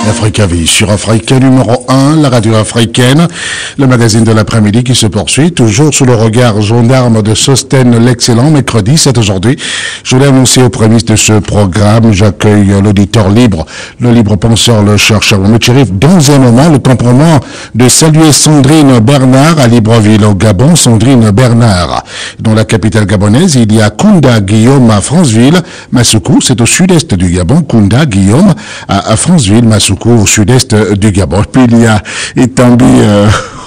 Africa Vie sur Africa numéro 1, la radio africaine, le magazine de l'après-midi qui se poursuit, toujours sous le regard gendarme de Sostène l'excellent. Mercredi, c'est aujourd'hui. Je l'ai annoncé aux prémices de ce programme. J'accueille l'auditeur libre, le libre penseur, le chercheur, le Chérif. Dans un moment, le temps pour moi de saluer Sandrine Bernard à Libreville, au Gabon. Sandrine Bernard. Dans la capitale gabonaise, il y a Kounda Guillaume à Franceville. Massoukou, c'est au sud-est du Gabon. Kounda Guillaume à Franceville. Massoukou, au sud-est du Gabon. Puis il y a Itambi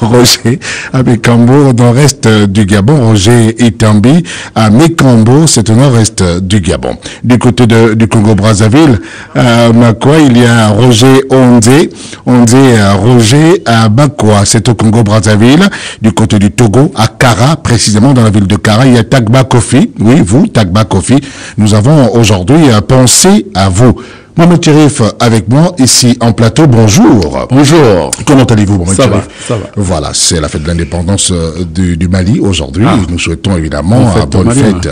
Roger à Mekambo, dans l'est du Gabon. Roger Itambi à Mekambo, c'est au nord-est du Gabon. Du côté du Congo-Brazzaville, Makwa, il y a Roger Ondé Roger à Bakwa, c'est au Congo-Brazzaville. Du côté du Togo, à Kara, précisément dans la ville de Kara, il y a Tagba Kofi. Oui, vous, Tagba Kofi. Nous avons aujourd'hui pensé à vous. Mohamed Chérif avec moi ici en plateau. Bonjour. Bonjour. Comment allez-vous, Mohamed Chérif? Ça va. Voilà, c'est la fête de l'indépendance du Mali aujourd'hui. Nous souhaitons évidemment bonne fête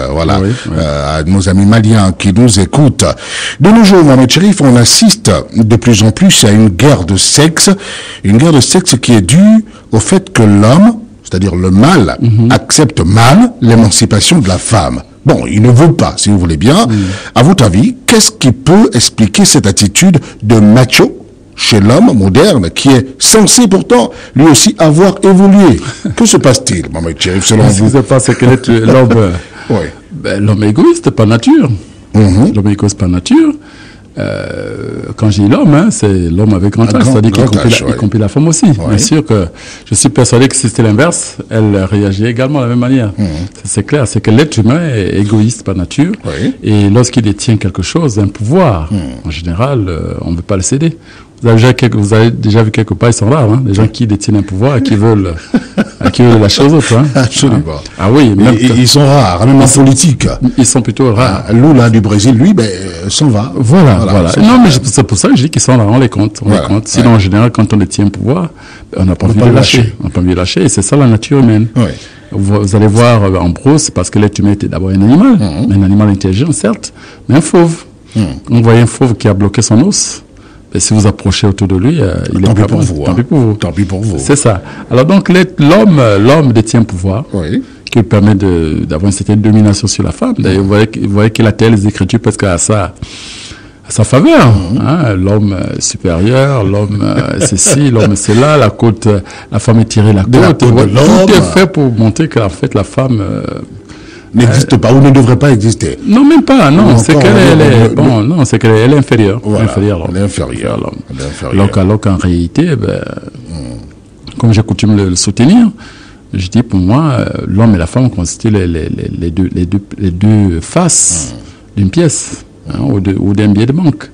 à nos amis maliens qui nous écoutent. De nos jours, Mohamed Chérif, on assiste de plus en plus à une guerre de sexe qui est due au fait que l'homme, c'est-à-dire le mâle, accepte mal l'émancipation de la femme. Bon, il ne veut pas, si vous voulez bien. À votre avis, qu'est-ce qui peut expliquer cette attitude de macho chez l'homme moderne qui est censé pourtant lui aussi avoir évolué? Que se passe-t-il, Mohamed Chérif, selon vous? Ce qui se passe, c'est que l'homme, l'homme égoïste par nature. L'homme égoïste par nature. Quand j'ai l'homme, c'est l'homme avec grand H, c'est-à-dire qu'il compile la femme aussi. Bien sûr que je suis persuadé que si c'était l'inverse, elle réagirait également de la même manière. C'est clair, c'est que l'être humain est égoïste par nature, et lorsqu'il détient quelque chose, un pouvoir, en général, on ne veut pas le céder. Vous avez déjà vu quelque part, ils sont rares, des gens qui détiennent un pouvoir et qui veulent la chose autre. Absolument. Ah oui, même ils sont rares, même en politique. Ils sont plutôt rares. Lula du Brésil, lui, s'en va. Voilà. Non, mais c'est pour ça que je dis qu'ils sont là, on les compte. Sinon, en général, quand on détient un pouvoir, on n'a pas envie de lâcher. On n'a pas envie de lâcher, et c'est ça la nature humaine. Vous allez voir en brousse, parce que l'être humain était d'abord un animal, un animal intelligent, certes, mais un fauve. On voyait un fauve qui a bloqué son os. Et si vous approchez autour de lui, il est tant pis pour vous. Tant pis pour vous. C'est ça. Alors donc, l'homme détient un pouvoir qui lui permet d'avoir une certaine domination sur la femme. D'ailleurs, vous voyez qu'il a les écritures presque à sa faveur. L'homme supérieur, l'homme ceci, l'homme c'est là, la femme est tirée la côte. Tout est fait pour montrer qu'en fait la femme n'existe pas ou ne devrait pas exister. Non, même pas. Non, c'est qu'elle est inférieure. Elle est inférieure à l'homme. Alors qu'en réalité, comme j'ai coutume de le soutenir, je dis pour moi, l'homme et la femme constituent les deux faces d'une pièce ou d'un billet de banque.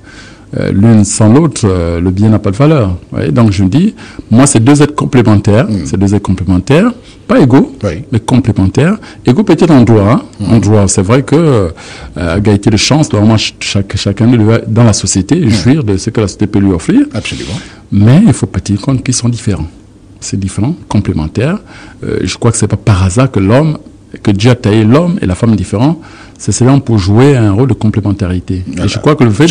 L'une sans l'autre, le bien n'a pas de valeur. Donc je dis, moi, c'est deux êtres complémentaires. C'est deux êtres complémentaires, pas égaux, mais complémentaires. Égaux peut-être en droit. En droit, c'est vrai que à égalité de chance, normalement, chacun doit, dans la société, jouir de ce que la société peut lui offrir. Absolument. Mais il faut pas tenir compte qu'ils sont différents. C'est différent, complémentaire. Je crois que c'est pas par hasard que Dieu a taillé l'homme et la femme différents. C'est seulement pour jouer un rôle de complémentarité. Et je crois que le vrai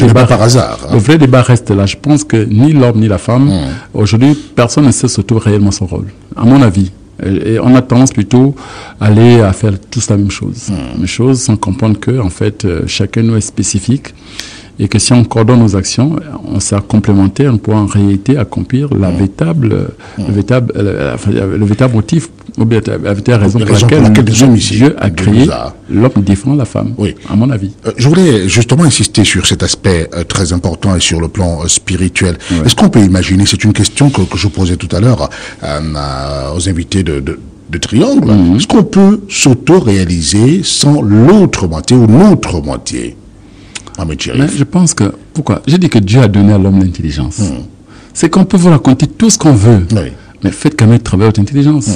débat reste là. Je pense que ni l'homme ni la femme, aujourd'hui, personne ne sait surtout réellement son rôle, à mon avis. Et on a tendance plutôt à faire tous la même chose. Même chose, sans comprendre que, en fait, chacun nous est spécifique. Et que si on coordonne nos actions, on sera complémentaires, on pourra en réalité accomplir le véritable motif, la véritable raison pour laquelle Dieu a créé l'homme différent de la femme, à mon avis. Je voulais justement insister sur cet aspect très important et sur le plan spirituel. Est-ce qu'on peut imaginer, c'est une question que je posais tout à l'heure aux invités de Triangle, est-ce qu'on peut s'auto-réaliser sans l'autre moitié ou notre moitié? Mais je pense que, pourquoi? J'ai dit que Dieu a donné à l'homme l'intelligence. C'est qu'on peut vous raconter tout ce qu'on veut, mais faites quand même travailler votre intelligence.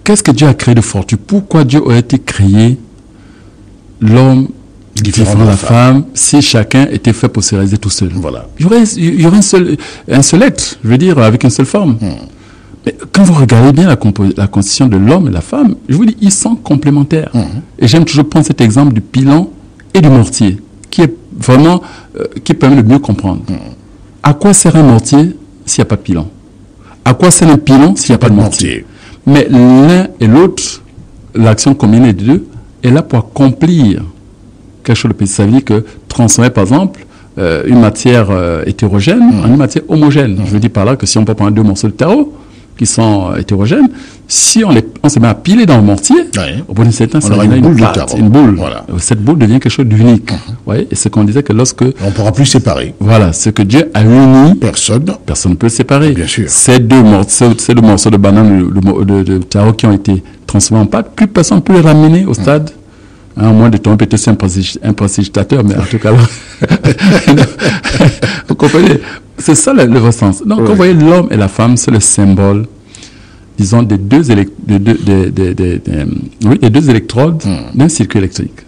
Qu'est-ce que Dieu a créé de fortuit? Pourquoi Dieu aurait été créé l'homme différent de la femme si chacun était fait pour se réaliser tout seul? Voilà. Il y aurait un seul être, je veux dire, avec une seule forme. Mais quand vous regardez bien la constitution de l'homme et la femme, je vous dis, ils sont complémentaires. Et j'aime toujours prendre cet exemple du pilon et du mortier, qui est vraiment, qui permet de mieux comprendre. À quoi sert un mortier s'il n'y a pas de pilon? À quoi sert un pilon s'il n'y a pas de mortier? Mais l'un et l'autre, l'action combinée des deux, est là pour accomplir quelque chose de précis. Ça veut dire que transformer, par exemple, une matière hétérogène en une matière homogène. Je veux dire par là que si on peut prendre 2 morceaux de terreau qui sont hétérogènes, si on se met à piler dans le mortier, au bout d'un certain temps, ça devient une boule. Voilà. Cette boule devient quelque chose d'unique. Et c'est qu'on disait que lorsque... On ne pourra plus séparer. Voilà, ce que Dieu a uni, personne ne peut le séparer. Bien sûr. Ces deux morceaux de banane, de terreau qui ont été transformés en pâte, plus personne ne peut les ramener au stade. À moins de tomber peut-être un précipitateur, mais en tout cas, vous comprenez, c'est ça le vrai sens. Donc, quand vous voyez l'homme et la femme, c'est le symbole, disons, des deux électrodes d'un circuit électrique.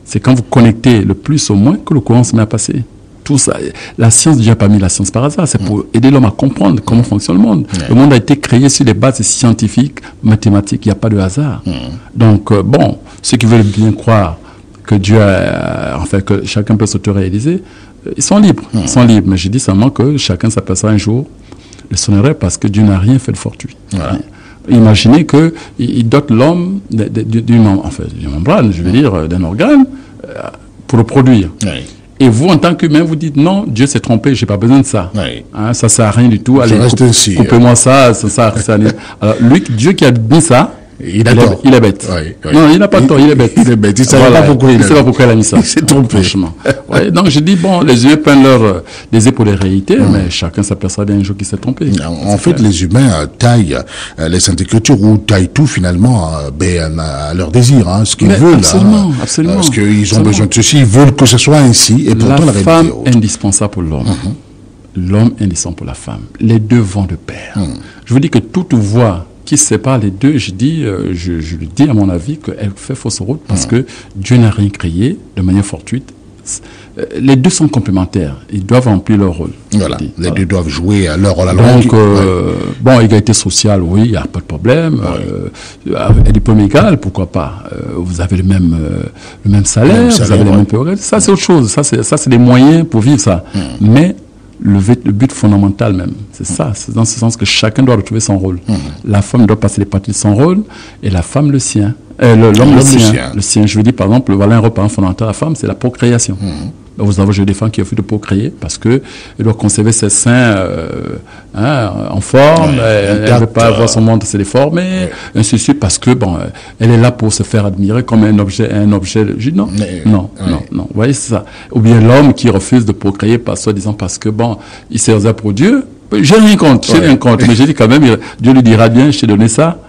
C'est quand vous connectez le plus au moins que le courant se met à passer. Tout ça, la science, Dieu n'a pas mis la science par hasard, c'est pour aider l'homme à comprendre comment fonctionne le monde. Le monde a été créé sur des bases scientifiques, mathématiques, il n'y a pas de hasard. Donc, ceux qui veulent bien croire que Dieu que chacun peut s'auto-réaliser, ils sont libres. Ils sont libres. Mais je dis seulement que chacun s'aperçoit un jour le sonnerait parce que Dieu n'a rien fait de fortuit. Voilà. Imaginez qu'il dote l'homme d'une membrane, je veux dire, d'un organe, pour le produire. Et vous, en tant qu'humain, vous dites non, Dieu s'est trompé, j'ai pas besoin de ça. Ça sert à rien du tout. Allez, coupez-moi ça. Alors, Dieu qui a mis ça, il est bête. Non, il n'a pas tort, il est bête. Il est bête. Il ne savait pas pourquoi il a mis ça. Il s'est trompé. Franchement. Donc, je dis, les humains prennent leur désir pour les réalités, mais chacun s'aperçoit bien un jour qu'il s'est trompé. En fait, les humains taillent les Saintes Écritures ou taillent tout finalement à leur désir, ce qu'ils veulent. Absolument. Parce qu'ils ont besoin de ceci, ils veulent que ce soit ainsi. Et pourtant, la femme est indispensable pour l'homme. L'homme est indispensable pour la femme. Les deux vont de pair. Je vous dis que toute voie qui sépare les deux, je le dis à mon avis qu'elle fait fausse route parce que Dieu n'a rien créé de manière fortuite. Les deux sont complémentaires. Ils doivent remplir leur rôle. Voilà. Les deux doivent jouer leur rôle. Donc, égalité sociale, oui, il n'y a pas de problème. Et diplôme égal, pourquoi pas. Vous avez le même salaire, vous avez les mêmes prérogatives. Ça, c'est autre chose. Ça, c'est des moyens pour vivre ça. Mais le but fondamental même, c'est ça. C'est dans ce sens que chacun doit retrouver son rôle. La femme doit passer les parties de son rôle et la femme le sien. L'homme le sien. Je veux dire, par exemple, voilà un rôle fondamental de la femme, c'est la procréation. Vous avez des femmes qui refusent de procréer parce qu'elles doivent conserver ses seins en forme, elle ne veut pas avoir son ventre se déformer, ainsi de suite, parce que elle est là pour se faire admirer comme un objet. Je dis non. Vous voyez, c'est ça. Ou bien l'homme qui refuse de procréer parce que il s'est réservé pour Dieu. J'ai rien contre, mais j'ai dit quand même, Dieu lui dira bien, je t'ai donné ça.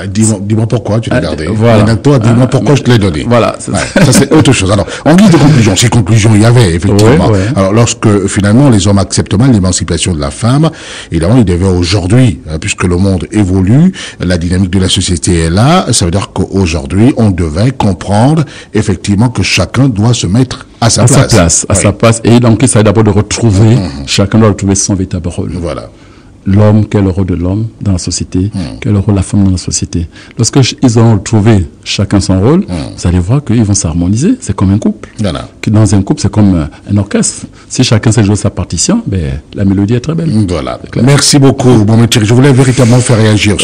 Dis-moi pourquoi tu l'as gardé. Voilà. Toi, dis-moi pourquoi je te l'ai donné. Voilà. Ça, c'est autre chose. Alors, en guise de conclusion, ces conclusions, il y avait, effectivement. Alors, lorsque, finalement, les hommes acceptent mal l'émancipation de la femme, évidemment, ils devaient aujourd'hui, puisque le monde évolue, la dynamique de la société est là, ça veut dire qu'aujourd'hui, on devait comprendre, effectivement, que chacun doit se mettre à sa place. Et donc, il s'agit d'abord de retrouver, chacun doit retrouver son véritable rôle. Voilà. L'homme, quel est le rôle de l'homme dans la société, quel est le rôle de la femme dans la société. Lorsqu'ils auront retrouvé chacun son rôle, vous allez voir qu'ils vont s'harmoniser. C'est comme un couple. Voilà. Dans un couple, c'est comme un orchestre. Si chacun sait jouer sa partition, la mélodie est très belle. Voilà. Merci beaucoup, Thierry. Je voulais véritablement faire réagir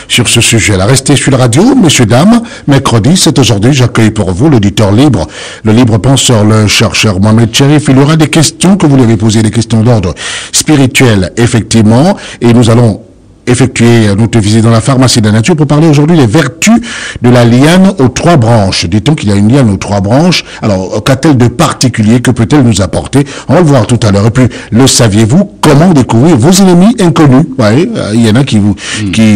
sur ce sujet-là. Restez sur la radio, messieurs, dames. Mercredi, c'est aujourd'hui. J'accueille pour vous l'auditeur libre, le libre penseur, le chercheur Mohamed Cherif. Il y aura des questions que vous lui avez posées, des questions d'ordre spirituel, effectivement. Et nous allons effectuer notre visite dans la pharmacie de la nature pour parler aujourd'hui des vertus de la liane aux 3 branches. Dit-on qu'il y a une liane aux 3 branches. Alors, qu'a-t-elle de particulier? Que peut-elle nous apporter? On va le voir tout à l'heure. Et puis, le saviez-vous? Comment découvrir vos ennemis inconnus? Il y en a qui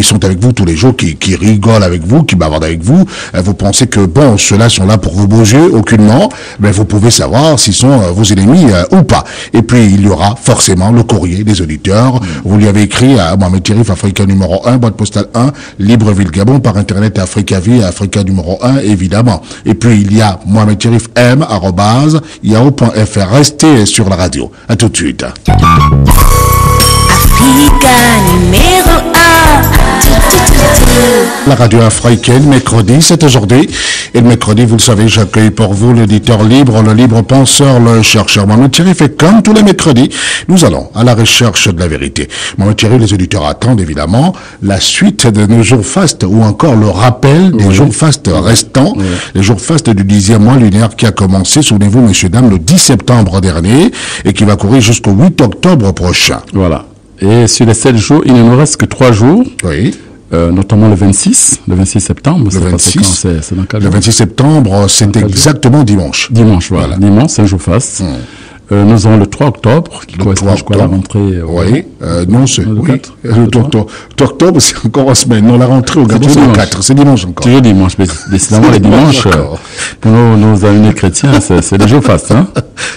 sont avec vous tous les jours, qui rigolent avec vous, qui bavardent avec vous. Vous pensez que, ceux-là sont là pour vos beaux yeux? Aucunement. Mais vous pouvez savoir s'ils sont vos ennemis ou pas. Et puis, il y aura forcément le courrier des auditeurs. Vous lui avez écrit à Mohamed Cherif, Africa numéro 1, boîte postale 1, Libreville, Gabon, par internet Africa Vie, Africa numéro 1, évidemment. Et puis, il y a Mohamed Cherif M, @yahoo.fr. Restez sur la radio. À tout de suite. Africa numéro 1. La radio africaine, mercredi, c'est aujourd'hui. Et le mercredi, vous le savez, j'accueille pour vous l'auditeur libre, le libre penseur, le chercheur Mohamed Cherif. Et comme tous les mercredis, nous allons à la recherche de la vérité. Mohamed Cherif, les auditeurs attendent évidemment la suite de nos jours fastes ou encore le rappel des jours fastes restants. Les jours fastes du 10e mois lunaire qui a commencé, souvenez-vous, messieurs, dames, le 10 septembre dernier et qui va courir jusqu'au 8 octobre prochain. Voilà. Et sur les 7 jours, il ne nous reste que 3 jours. Oui. Notamment le 26 septembre. Le 26, le 26 septembre, c'est exactement dimanche. Dimanche, voilà. Dimanche, c'est un jour faste. Nous aurons le 3 octobre, qui correspond à la rentrée. Oui, non, c'est le 4. Le 3 octobre, c'est encore en semaine. Non, la rentrée au Gabon, c'est le 4. C'est dimanche encore. Toujours dimanche. Mais décidément, les dimanches, pour nos amis chrétiens, c'est des jours fastes. Hein.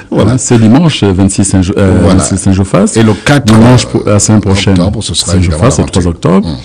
Voilà. C'est dimanche, 26, c'est un jour faste. Et le 4 dimanche, la semaine prochaine, octobre, ce sera un jour faste, le 3 octobre.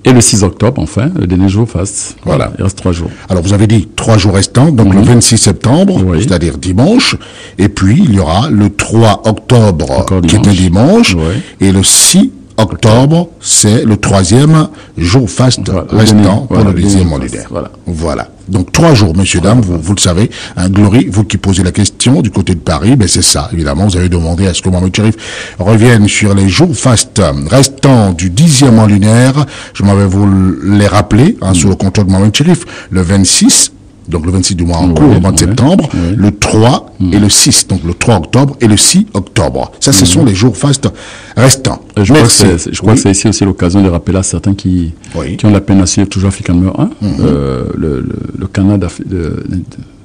Et le 6 octobre, enfin, le dernier jour faste. Voilà. Il reste 3 jours. Alors, vous avez dit 3 jours restants, donc le 26 septembre, c'est-à-dire dimanche. Et puis, il y aura le 3 octobre, qui est un dimanche. Et le 6 octobre, c'est le 3e jour faste restant pour le 10e mois lunaire. Voilà. Donc 3 jours, messieurs, dames, vous le savez. Glory, vous qui posez la question du côté de Paris, ben c'est ça, évidemment. Vous avez demandé à ce que Mohamed Cherif revienne sur les jours fastes restants du 10e mois lunaire. Je m'en vais vous les rappeler, sous le contrôle de Mohamed Cherif. Le 26, donc le 26 du mois en cours, le mois de septembre, le 3 et le 6, donc le 3 octobre et le 6 octobre. Ça, ce sont les jours fastes restants. Je crois que c'est ici aussi l'occasion de rappeler à certains qui ont la peine à suivre toujours Africa numéro 1, le Canada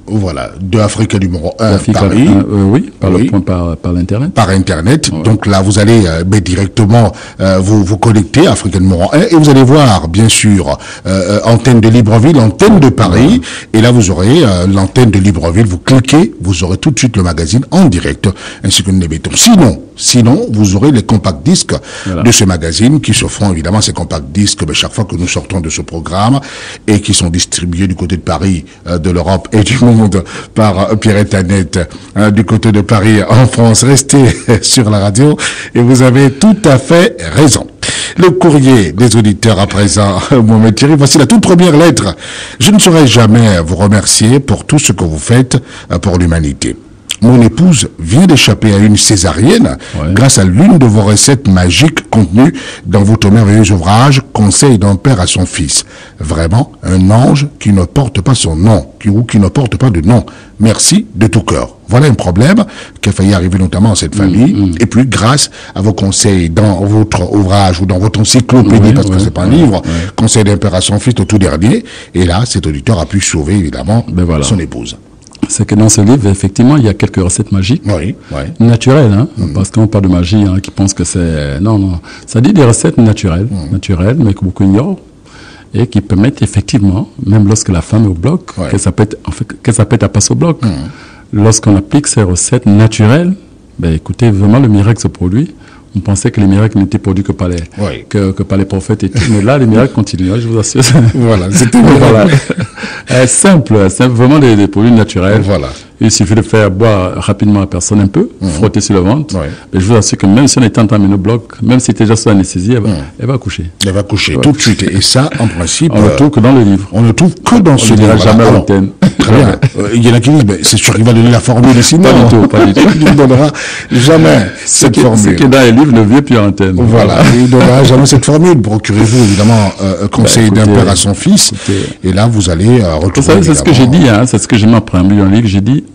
voilà, de Africa numéro 1 Paris. Par l'Internet. Par Internet. Donc là, vous allez directement vous connecter à Africa numéro 1 et vous allez voir, bien sûr, antenne de Libreville, antenne de Paris. Et là, vous aurez l'antenne de Libreville. Vous cliquez, vous aurez tout de suite le magazine en direct, ainsi que nous l'émettons. Sinon, vous aurez les compacts disques de ce magazine qui se font, évidemment, ces compacts disques, chaque fois que nous sortons de ce programme et qui sont distribués du côté de Paris, de l'Europe et du monde par Pierrette Annette du côté de Paris en France. Restez sur la radio et vous avez tout à fait raison. Le courrier des auditeurs à présent, Mohamed Cherif, voici la toute première lettre. Je ne saurais jamais vous remercier pour tout ce que vous faites pour l'humanité. Mon épouse vient d'échapper à une césarienne grâce à l'une de vos recettes magiques contenues dans votre merveilleux ouvrage « Conseil d'un père à son fils ». Vraiment, un ange qui ne porte pas son nom, qui ne porte pas de nom. Merci de tout cœur. Voilà un problème qui a failli arriver notamment à cette famille. Et puis, grâce à vos conseils dans votre ouvrage ou dans votre encyclopédie, parce que c'est pas un livre, Conseil d'un père à son fils, au tout dernier. Et là, cet auditeur a pu sauver, évidemment, son épouse. C'est que dans ce livre, effectivement, il y a quelques recettes magiques, naturelles, parce qu'on parle de magie, qui pense que c'est... Non, ça dit des recettes naturelles, mais que beaucoup ignorent, et qui permettent effectivement, même lorsque la femme est au bloc, qu'elle s'apprête à passer au bloc, lorsqu'on applique ces recettes naturelles, ben écoutez, vraiment le miracle se produit. On pensait que les miracles n'étaient produits que par les prophètes et tout. Mais là, les miracles continuent, je vous assure. Voilà, c'était simple, vraiment des produits naturels. Voilà. Il suffit de faire boire rapidement à la personne un peu, frotter sur le ventre. Et je vous assure que même si on est en train de bloc, même si c'était déjà sous anesthésie, elle va coucher. Elle va coucher tout de suite. Et ça, en principe... On ne le trouve que dans le livre. On ne le trouve que dans ce livre. On ne dira jamais à l'antenne. Très bien. Il y en a qui disent, c'est sûr qu'il va donner la formule, sinon... Pas du tout. Il ne donnera jamais cette formule. Ce qui est dans les livres ne vient plus à l'antenne. Voilà. Il ne donnera jamais cette formule. Procurez-vous, évidemment, conseil d'un père à son fils. Et là, vous allez retrouver... Vous savez, c'est ce que j'ai dit, c'est ce que j'ai mis en préambule dans le livre. J'ai dit,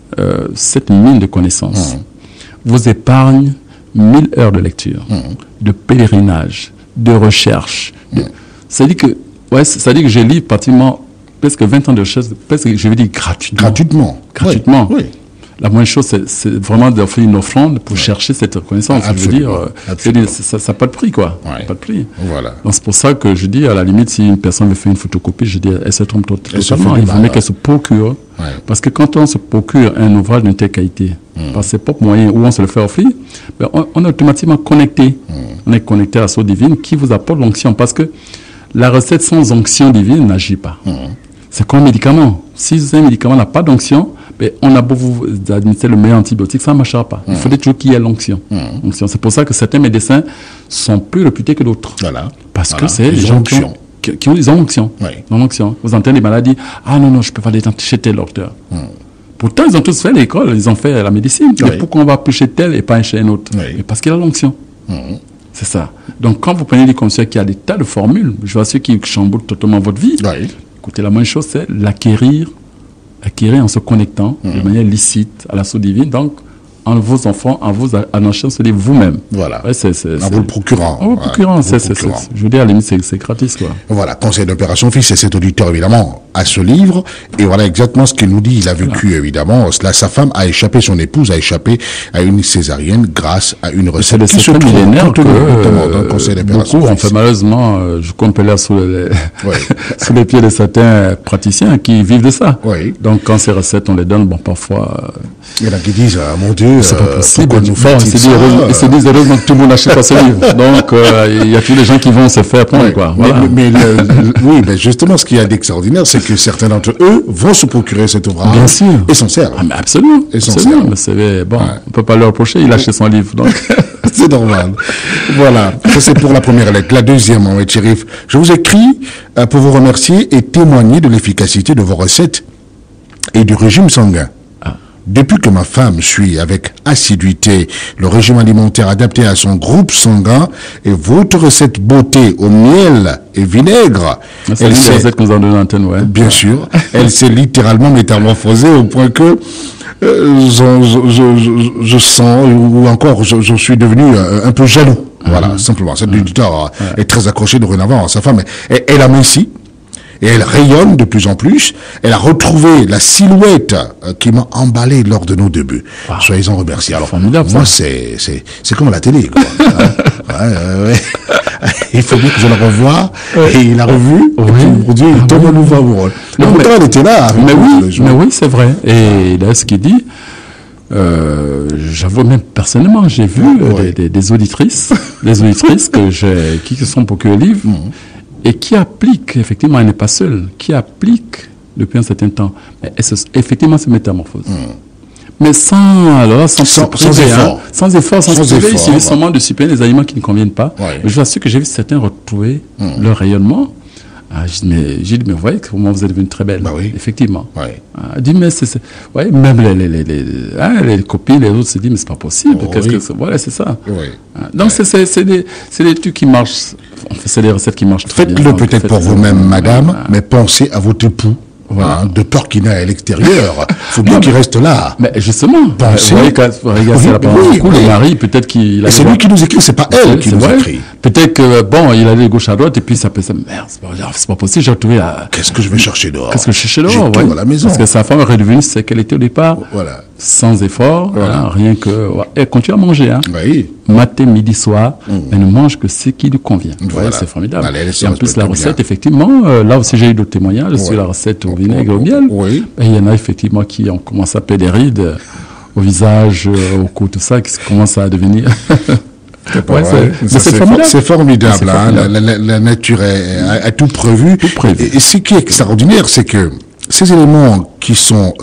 cette mine de connaissances vous épargne 1000 heures de lecture, de pèlerinage, de recherche. C'est-à-dire que j'ai lu pratiquement presque 20 ans de recherche, presque, je veux dire, gratuitement. Gratuitement. Oui. La moindre chose, c'est vraiment d'offrir une offrande pour chercher cette connaissance. Absolument. Je veux dire, ça n'a pas de prix, quoi. Pas de prix. Voilà. Donc, c'est pour ça que je dis, à la limite, si une personne veut faire une photocopie, je dis, elle se trompe totalement. Il faut qu'elle se procure. Parce que quand on se procure un ouvrage d'une telle qualité, par ses propres moyens, ou on se le fait offrir, ben on est automatiquement connecté. On est connecté à la source divine qui vous apporte l'onction. Parce que la recette sans onction divine n'agit pas. C'est comme un médicament. Si un médicament n'a pas d'onction, ben, on a beau vous administrer le meilleur antibiotique, ça ne marchera pas. Il faudrait toujours qu'il y ait l'onction. C'est pour ça que certains médecins sont plus réputés que d'autres. Voilà. Parce que c'est les gens qui ils ont l'onction. Vous entendez des maladies, ah non, je peux pas aller chez tel docteur. Pourtant, ils ont tous fait l'école, ils ont fait la médecine. Mais pourquoi on va plus chez tel et pas chez un autre? Mais parce qu'il a l'onction. C'est ça. Donc, quand vous prenez des conseils qui a des tas de formules, je vois ceux qui chamboulent totalement votre vie. Écoutez, la bonne chose, c'est l'acquérir en se connectant de manière licite à la source divine. Donc, en vos enfants, en achetant ce livre vous-même. Voilà. En vous le procurant. En vous le procurant. Je veux dire, à la limite, c'est gratis, quoi. Voilà. Conseil d'opération fils, c'est cet auditeur, évidemment, à ce livre. Et voilà exactement ce qu'il nous dit. Il a vécu, évidemment, cela. Sa femme a échappé, son épouse a échappé à une césarienne grâce à une recette qui se trouve dans le conseil d'opération. Beaucoup, on fait malheureusement, je compte là sous les pieds de certains praticiens qui vivent de ça. Donc, quand ces recettes, on les donne, parfois. Il y en a qui disent, mon Dieu, c'est pas possible. Ils se disent heureusement que tout le monde n'achète pas ce livre. Donc, il y a tous les gens qui vont se faire prendre, quoi. Voilà. Mais justement, ce qu'il y a d'extraordinaire, c'est que certains d'entre eux vont se procurer cet ouvrage. Bien sûr. Et s'en servent. Mais absolument. Et s'en servent. On peut pas leur reprocher, il achète son livre. Donc. C'est normal. Voilà. Ça, c'est pour la première lettre. La deuxième, Mohamed Cherif. Je vous écris pour vous remercier et témoigner de l'efficacité de vos recettes et du régime sanguin. Depuis que ma femme suit avec assiduité le régime alimentaire adapté à son groupe sanguin et votre recette beauté au miel et vinaigre, c'est une des recettes que nous avons donné l'antenne, bien sûr, elle s'est littéralement métamorphosée au point que je sens, ou encore je suis devenu un peu jaloux. Voilà, simplement. Cet auditeur est très accroché dorénavant à sa femme. Elle a minci. Et elle rayonne de plus en plus. Elle a retrouvé la silhouette qui m'a emballé lors de nos débuts. Soyez-en remerciés. Alors, moi, c'est comme à la télé, quoi. Il faut bien que je le revoie. Et il a revu. Aujourd'hui, il tombe à nouveau amoureux. Mais pourtant, elle était là. Mais oui, c'est vrai. Et là, ce qu'il dit, j'avoue même personnellement, j'ai vu des auditrices qui se sont procurées le livre. Et qui applique, effectivement, elle n'est pas seule, qui applique depuis un certain temps, effectivement, se métamorphose. Mais sans effort. Sans effort, il suffit seulement de supprimer les aliments qui ne conviennent pas. Je vous assure que j'ai vu certains retrouver leur rayonnement. J'ai dit, mais vous voyez comment vous êtes devenue très belle. Effectivement. J'ai dit, mais même les copines, les autres se disent, mais c'est pas possible. Voilà, c'est ça. Donc, c'est des trucs qui marchent. C'est des recettes qui marchent très bien. Faites-le peut-être pour vous-même, madame, mais pensez à votre époux. De peur qu'il n'ait à l'extérieur. Il faut bien qu'il reste là. Mais justement, pensez. Le mari, peut-être qu'il a. C'est lui qui nous écrit, c'est pas elle qui nous écrit. Peut-être que, il allait de gauche à droite, et puis ça peut se merde, c'est pas possible, j'ai retrouvé Qu'est-ce que je vais chercher dehors? J'ai tout à la maison. Parce que sa femme est redevenue ce qu'elle était au départ. Sans effort, rien que. Elle continue à manger, matin, midi, soir, elle ne mange que ce qui lui convient. C'est formidable. Et en plus, la recette, effectivement, là aussi j'ai eu d'autres témoignages sur la recette au vinaigre et au miel. Et il y en a effectivement qui ont commencé à perdre des rides au visage, au cou, tout ça, qui commence à devenir. C'est formidable. La nature a tout prévu. Et ce qui est extraordinaire, c'est que ces éléments qui sont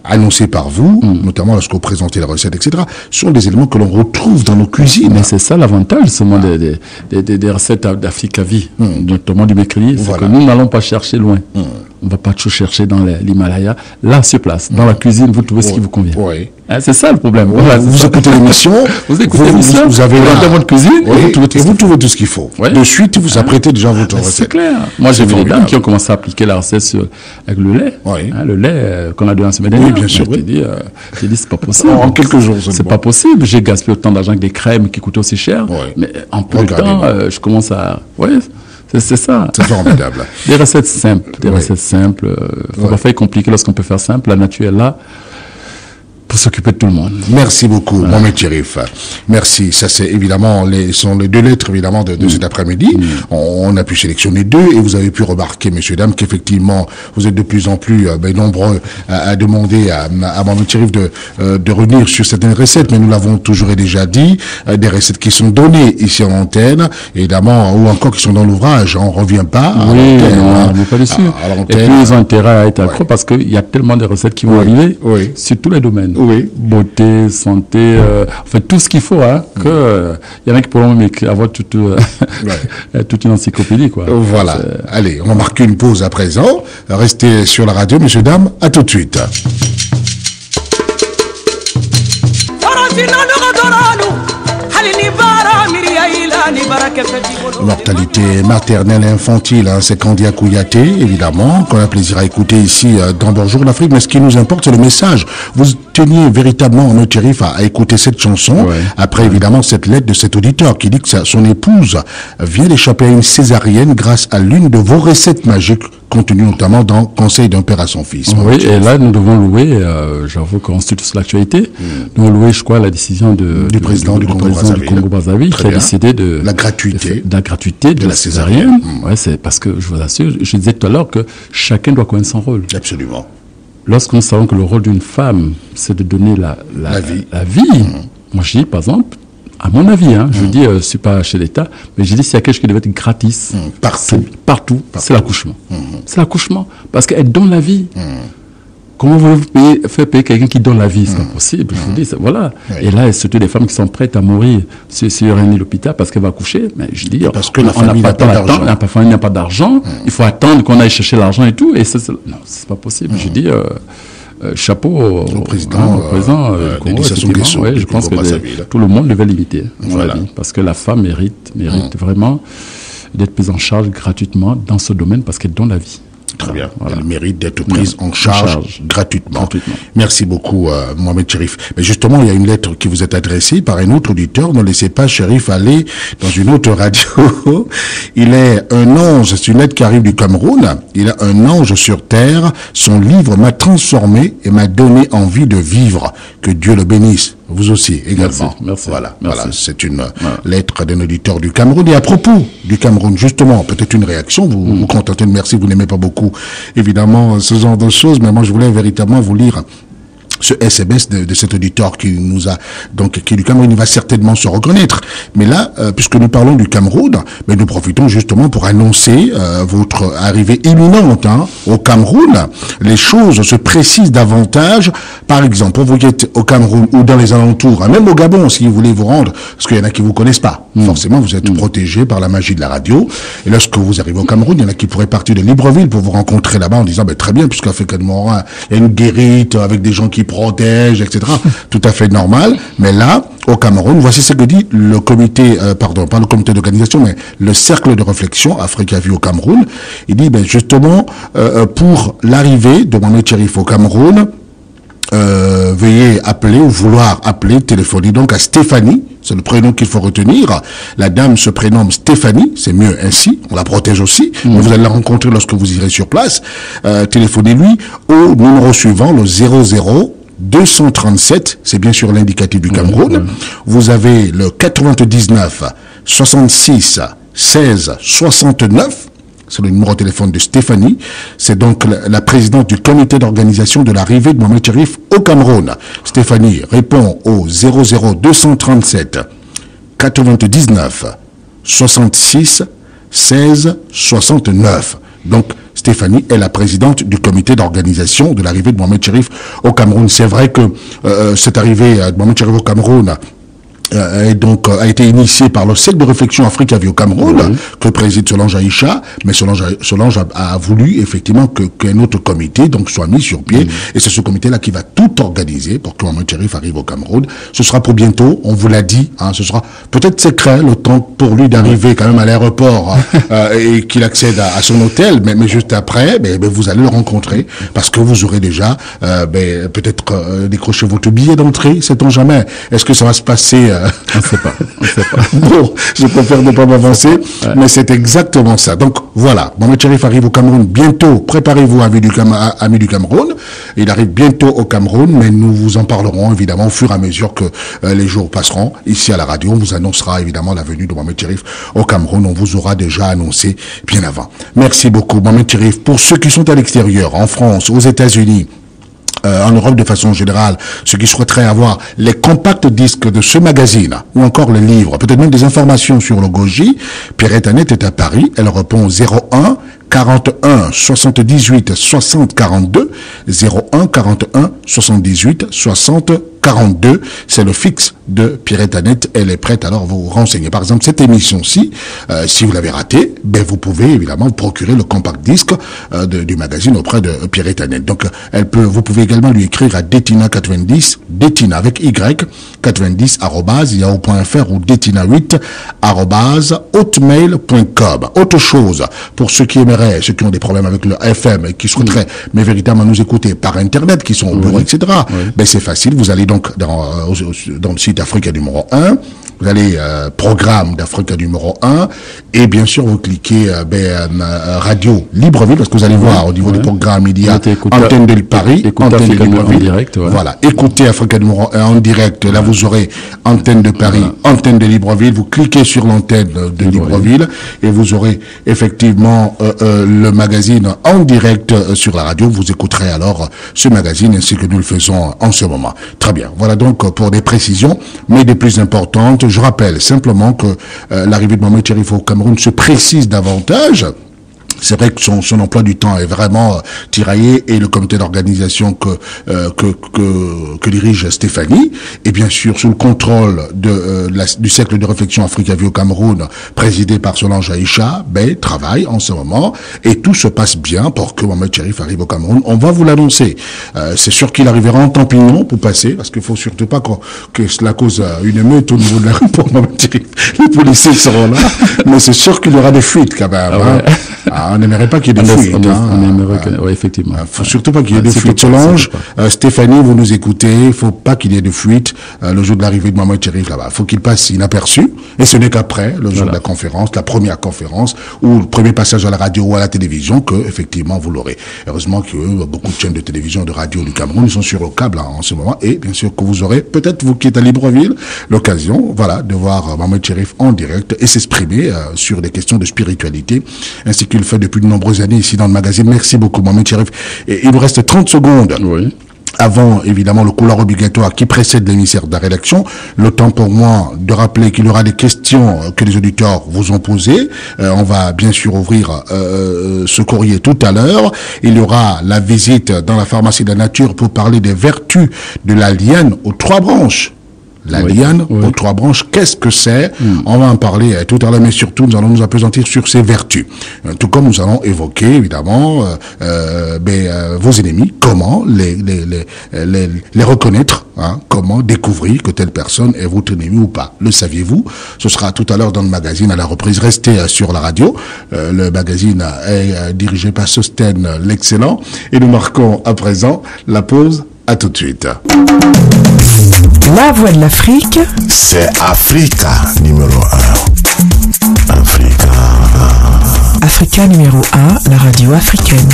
annoncés par vous, notamment lorsque vous présentez la recette, etc., sont des éléments que l'on retrouve dans nos cuisines. Mais c'est ça l'avantage seulement des recettes d'Afrique à vie, notamment du mercredi, c'est que nous n'allons pas chercher loin. On ne va pas toujours chercher dans l'Himalaya. Là, sur place, dans la cuisine, vous trouvez ce qui vous convient. C'est ça le problème. Vous écoutez l'émission, vous avez dans votre cuisine, et vous trouvez tout ce qu'il faut. De suite, vous apprêtez déjà votre recette. C'est clair. Moi, j'ai vu des dames qui ont commencé à appliquer la recette avec le lait. Le lait qu'on a donné en semaine dernière. Oui, bien sûr. J'ai dit, c'est pas possible. En quelques jours, c'est pas possible. J'ai gaspillé autant d'argent que des crèmes qui coûtaient aussi cher. Mais en peu de temps, je commence à. C'est ça. C'est formidable. Des recettes simples. Faut pas faire compliqué lorsqu'on peut faire simple. La nature est là pour s'occuper de tout le monde. Merci beaucoup, Mohamed Cherif. Merci. Ça, c'est évidemment sont les deux lettres évidemment de cet après-midi. On a pu sélectionner deux et vous avez pu remarquer, messieurs dames, qu'effectivement vous êtes de plus en plus nombreux à demander à Mohamed Cherif de revenir sur certaines recettes, mais nous l'avons toujours et déjà dit, des recettes qui sont données ici en antenne, évidemment, ou encore qui sont dans l'ouvrage. On revient pas à l'antenne. On n'est pas dessus. Et puis ils ont intérêt à être accro parce qu'il y a tellement de recettes qui vont arriver sur tous les domaines. beauté, santé, enfin tout ce qu'il faut. Il y en a qui pourront même avoir toute une encyclopédie, quoi. Voilà. Allez, on va marquer une pause à présent. Restez sur la radio, messieurs, dames. À tout de suite. Mortalité maternelle et infantile, c'est Candia Kouyaté, évidemment, qu'on a plaisir à écouter ici dans Bonjour l'Afrique. Mais ce qui nous importe, c'est le message. Vous teniez véritablement, M. Chérif, à écouter cette chanson. Après, évidemment, cette lettre de cet auditeur qui dit que son épouse vient d'échapper à une césarienne grâce à l'une de vos recettes magiques, contenues notamment dans Conseil d'un père à son fils. Oui, et là, nous devons louer, j'avoue qu'on suit toute l'actualité, nous devons louer, je crois, la décision du président du Congo-Brazzaville qui a décidé de la gratuité de la césarienne. C'est parce que, je vous assure, je disais tout à l'heure que chacun doit connaître son rôle. Absolument. Lorsque nous savons que le rôle d'une femme, c'est de donner la vie. Moi, je dis, par exemple, à mon avis, je dis, je ne suis pas chez l'État, mais je dis, s'il y a quelque chose qui devait être gratis, partout. C'est l'accouchement. C'est l'accouchement. Parce qu'elle donne la vie. Comment voulez-vous faire payer quelqu'un qui donne la vie? C'est pas possible. Je vous dis, voilà. Et là, surtout des femmes qui sont prêtes à mourir sur un lit d'hôpital parce qu'elle va accoucher. Mais je dis, parce que la famille n'a pas d'argent. La famille n'a pas d'argent. Il faut attendre qu'on aille chercher l'argent et tout. Et non, c'est pas possible. Je dis, chapeau au président Congo, je pense que tout le monde devait limiter, parce que la femme mérite vraiment d'être prise en charge gratuitement dans ce domaine parce qu'elle donne la vie. Très bien. Voilà. Elle mérite d'être prise en charge gratuitement. Merci beaucoup, Mohamed Chérif. Mais justement, il y a une lettre qui vous est adressée par un autre auditeur. Ne laissez pas Chérif aller dans une autre radio. Il est un ange. C'est une lettre qui arrive du Cameroun. Il est un ange sur terre. Son livre m'a transformé et m'a donné envie de vivre. Que Dieu le bénisse. Vous aussi, également. Merci. Voilà. C'est une lettre d'un auditeur du Cameroun. Et à propos du Cameroun, justement, peut-être une réaction. Vous vous contentez de merci, vous n'aimez pas beaucoup, évidemment, ce genre de choses. Mais moi, je voulais véritablement vous lire ce SMS de cet auditeur qui nous a, donc, qui est du Cameroun. Il va certainement se reconnaître. Mais là, puisque nous parlons du Cameroun, mais nous profitons justement pour annoncer votre arrivée imminente au Cameroun. Les choses se précisent davantage. Par exemple, vous qui êtes au Cameroun ou dans les alentours, même au Gabon, si vous voulez vous rendre, parce qu'il y en a qui vous connaissent pas. Forcément, vous êtes protégé par la magie de la radio. Et lorsque vous arrivez au Cameroun, il y en a qui pourraient partir de Libreville pour vous rencontrer là-bas en disant, très bien, puisqu'Africanement, il y a une guérite avec des gens qui protègent, etc. Tout à fait normal. Mais là, au Cameroun, voici ce que dit le comité, pas le comité d'organisation, mais le cercle de réflexion Africa Vue au Cameroun. Il dit, justement, pour l'arrivée de Mohamed Chérif au Cameroun, veuillez appeler ou vouloir appeler, téléphoner donc à Stéphanie, c'est le prénom qu'il faut retenir. La dame se prénomme Stéphanie, c'est mieux ainsi, on la protège aussi, mais vous allez la rencontrer lorsque vous irez sur place. Téléphonez-lui au numéro suivant, le 00 237, c'est bien sûr l'indicatif du Cameroun. Vous avez le 99 66 16 69. C'est le numéro de téléphone de Stéphanie. C'est donc la présidente du comité d'organisation de l'arrivée de Mohamed Chérif au Cameroun. Stéphanie répond au 00 237 99 66 16 69. Donc, Stéphanie est la présidente du comité d'organisation de l'arrivée de Mohamed Chérif au Cameroun. C'est vrai que cette arrivée de Mohamed Chérif au Cameroun a été initié par le cercle de réflexion Africa Vue au Cameroun, que préside Solange Aïcha, mais Solange a voulu effectivement qu'un autre comité donc soit mis sur pied, et c'est ce comité-là qui va tout organiser pour que Mohamed Chérif arrive au Cameroun. Ce sera pour bientôt, on vous l'a dit, ce sera peut-être secret, le temps pour lui d'arriver quand même à l'aéroport et qu'il accède à son hôtel, mais juste après, vous allez le rencontrer, parce que vous aurez déjà peut-être décroché votre billet d'entrée, sait-on jamais. Est-ce que ça va se passer on ne sait pas. Bon, je préfère ne pas m'avancer, mais c'est exactement ça. Donc voilà, Mohamed Chérif arrive au Cameroun bientôt. Préparez-vous, amis du Cameroun. Il arrive bientôt au Cameroun, mais nous vous en parlerons évidemment au fur et à mesure que les jours passeront. Ici à la radio, on vous annoncera évidemment la venue de Mohamed Chérif au Cameroun. On vous aura déjà annoncé bien avant. Merci beaucoup, Mohamed Chérif. Pour ceux qui sont à l'extérieur, en France, aux États-Unis, en Europe de façon générale, ceux qui souhaiteraient avoir les compacts disques de ce magazine, ou encore les livres, peut-être même des informations sur le Goji, Pierrette Annette est à Paris, elle répond au 01 41 78 60 42, 01 41 78 60 42, c'est le fixe de Pierrette Annette. Elle est prête alors à vous renseigner. Par exemple, cette émission-ci, si vous l'avez ratée, vous pouvez évidemment procurer le compact disque du magazine auprès de Pierrette Annette. Donc, vous pouvez également lui écrire à Detina90, Detina avec Y, 90@yahoo.fr ou Detina8@hotmail.com. Autre chose, pour ceux qui aimeraient, ceux qui ont des problèmes avec le FM et qui souhaiteraient, mais véritablement nous écouter par Internet, qui sont au bureau, etc., c'est facile. Vous allez donc dans le site Africa numéro 1, vous allez programme d'Africa numéro 1, et bien sûr vous cliquez Radio Libreville, parce que vous allez voir au niveau du programme, il y a Antenne de Paris, Antenne de Libreville, direct, voilà, écoutez Africa numéro 1 en direct, là vous aurez Antenne de Paris, Antenne de Libreville, vous cliquez sur l'antenne de Libreville, et vous aurez effectivement le magazine en direct sur la radio. Vous écouterez alors ce magazine ainsi que nous le faisons en ce moment. Très bien, voilà donc pour des précisions, mais des plus importantes. Je rappelle simplement que l'arrivée de Mohamed Cherif au Cameroun se précise davantage. C'est vrai que son emploi du temps est vraiment tiraillé, et le comité d'organisation que dirige Stéphanie, et bien sûr sous le contrôle du cercle de réflexion Africa Vie au Cameroun, présidé par Solange Aïcha, travaille en ce moment, et tout se passe bien pour que Mohamed Cherif arrive au Cameroun. On va vous l'annoncer. C'est sûr qu'il arrivera en Tampignon pour passer, parce qu'il faut surtout pas que cela cause une émeute au niveau de la rue pour Mohamed Cherif. Les policiers seront là, mais c'est sûr qu'il y aura des fuites quand même. On n'aimerait pas qu'il y ait des fuites. On aimerait oui, effectivement. Faut surtout pas qu'il y ait de fuites. Solange, Stéphanie, vous nous écoutez, il faut pas qu'il y ait de fuites le jour de l'arrivée de Mohamed Cherif là-bas. Faut qu'il passe inaperçu, et ce n'est qu'après, le jour de la conférence, la première conférence, ou le premier passage à la radio ou à la télévision, que, effectivement, vous l'aurez. Heureusement que beaucoup de chaînes de télévision et de radio du Cameroun sont sur le câble en ce moment, et bien sûr que vous aurez, peut-être vous qui êtes à Libreville, l'occasion, de voir Mohamed Cherif en direct et s'exprimer sur des questions de spiritualité, ainsi qu'il fait depuis de nombreuses années ici dans le magazine. Merci beaucoup, Mohamed Cherif. Et il nous reste 30 secondes. Oui. Avant, évidemment, le couloir obligatoire qui précède l'émissaire de la rédaction. Le temps pour moi de rappeler qu'il y aura des questions que les auditeurs vous ont posées. On va bien sûr ouvrir ce courrier tout à l'heure. Il y aura la visite dans la pharmacie de la nature pour parler des vertus de la liane aux 3 branches. La liane aux 3 branches, qu'est-ce que c'est? On va en parler tout à l'heure, mais surtout, nous allons nous appesantir sur ses vertus. Tout comme nous allons évoquer, évidemment, vos ennemis, comment les reconnaître, comment découvrir que telle personne est votre ennemi ou pas. Le saviez-vous? Ce sera tout à l'heure dans le magazine à la reprise. Restez sur la radio. Le magazine est dirigé par Sostène l'excellent. Et nous marquons à présent la pause. À tout de suite. La voix de l'Afrique, c'est Africa numéro 1. Africa numéro 1, la radio africaine.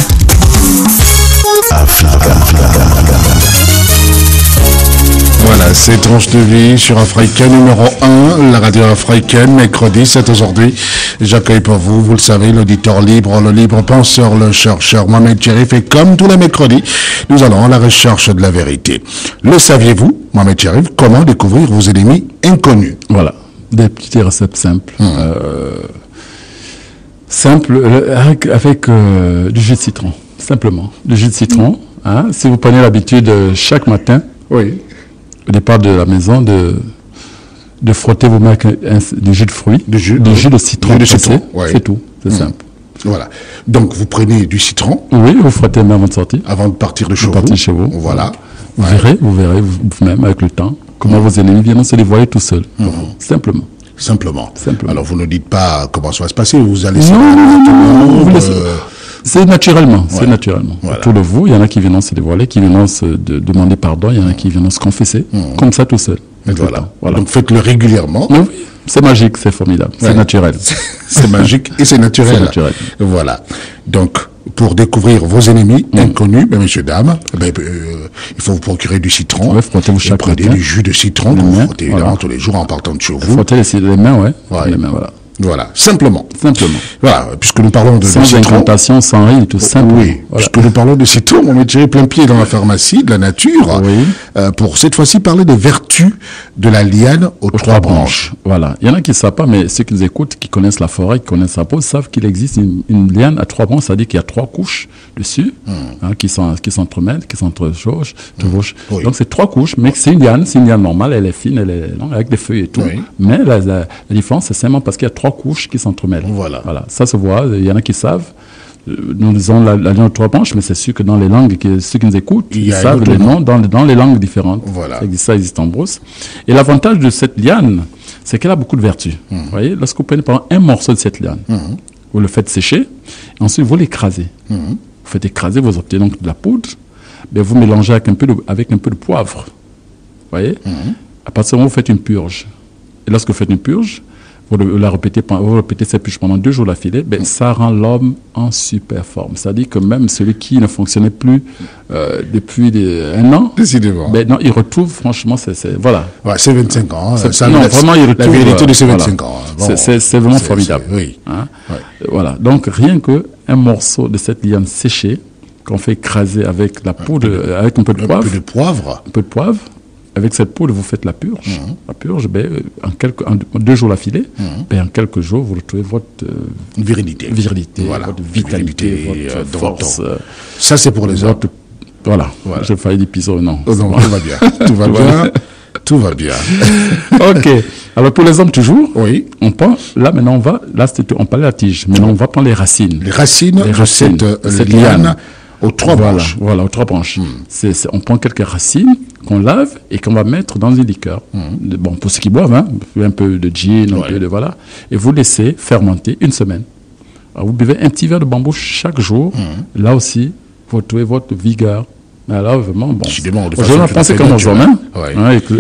Voilà, c'est Tranche de vie sur Africa numéro 1, la radio africaine, mercredi, c'est aujourd'hui. J'accueille pour vous, vous le savez, l'auditeur libre, le libre penseur, le chercheur Mohamed Cherif, et comme tous les mercredis, nous allons à la recherche de la vérité. Le saviez-vous, Mohamed Cherif, comment découvrir vos ennemis inconnus? Voilà, des petits recettes simples. Avec du jus de citron, simplement. Du jus de citron, si vous prenez l'habitude chaque matin, au départ de la maison, de frotter vos mains avec du jus de fruits, du jus de citron, c'est tout, c'est simple. Voilà. Donc, vous prenez du citron. Oui, vous frottez même avant de sortir. Avant de partir de chez vous. Voilà. Vous verrez vous-même avec le temps comment vos ennemis viennent se dévoiler tout seuls. Simplement. Alors, vous ne dites pas comment ça va se passer, vous allez... C'est naturellement. Voilà. Autour de vous, il y en a qui viennent se dévoiler, qui viennent se demander pardon, il y en a qui viennent se confesser, comme ça tout seul. Voilà. Donc faites-le régulièrement. Oui, c'est magique, c'est formidable, c'est naturel. C'est magique et c'est naturel. Voilà. Donc, pour découvrir vos ennemis inconnus, messieurs, dames, il faut vous procurer du citron. Frottez-vous chaque matin. Prenez du jus de citron que vous frottez évidemment tous les jours en partant de chez vous. Frottez les mains, les mains, voilà. Voilà, simplement. Voilà, puisque nous parlons de sans incantation, sans rien, tout simplement. Oui, puisque nous parlons de citron, on met tiré plein pied dans la pharmacie, de la nature, pour cette fois-ci parler des vertus de la liane aux 3 branches. Voilà, il y en a qui ne savent pas, mais ceux qui nous écoutent, qui connaissent la forêt, qui connaissent sa peau, savent qu'il existe une liane à 3 branches, c'est-à-dire qu'il y a 3 couches dessus, qui s'entremêlent, qui s'entrechauchent. Donc c'est 3 couches, mais c'est une liane normale, elle est fine, elle est longue, avec des feuilles et tout. Mais la différence, c'est simplement parce qu'il y a 3 couches qui s'entremêlent. Voilà, ça se voit, il y en a qui savent. Nous disons la liane aux 3 branches, mais c'est sûr que dans les langues, ceux qui nous écoutent, ils savent les noms dans les langues différentes. Voilà. Ça existe en brousse. Et l'avantage de cette liane, c'est qu'elle a beaucoup de vertus. Vous voyez, lorsque vous prenez par exemple un morceau de cette liane, vous le faites sécher, et ensuite vous l'écrasez. Vous faites écraser, vous obtenez donc de la poudre, mais vous mélangez avec un peu de poivre. Vous voyez, à partir du moment où vous faites une purge. Et lorsque vous faites une purge, vous répétez cette purge pendant 2 jours d'affilée, ça rend l'homme en super forme. C'est-à-dire que même celui qui ne fonctionnait plus depuis 1 an, décidément. Non, il retrouve, franchement, voilà. Ouais, c'est 25 ans. Vraiment, il retrouve la vérité de ces 25 ans. Bon, c'est vraiment formidable. Voilà. Donc, rien qu'un morceau de cette liane séchée, qu'on fait écraser avec la poudre, avec un peu de poivre. Un peu de poivre. Avec cette poudre, vous faites la purge. La purge, en 2 jours d'affilée, en quelques jours, vous retrouvez votre virilité, votre vitalité, votre force. Ça, c'est pour les hommes. Voilà. J'ai failli dire piso, non. Tout va bien. Tout va bien. OK. Alors, pour les hommes, toujours, on prend, maintenant, on parlait de la tige. Maintenant, on va prendre les racines. Les racines de cette liane aux 3 branches. Voilà, aux 3 branches. On prend quelques racines qu'on lave et qu'on va mettre dans une liqueur. Bon, pour ceux qui boivent, un peu de gin, un peu de voilà, et vous laissez fermenter 1 semaine. Alors, vous buvez un petit verre de bambou chaque jour. Là aussi, vous retrouvez votre vigueur. Alors, vraiment, bon. Je vais penser comme aux hommes,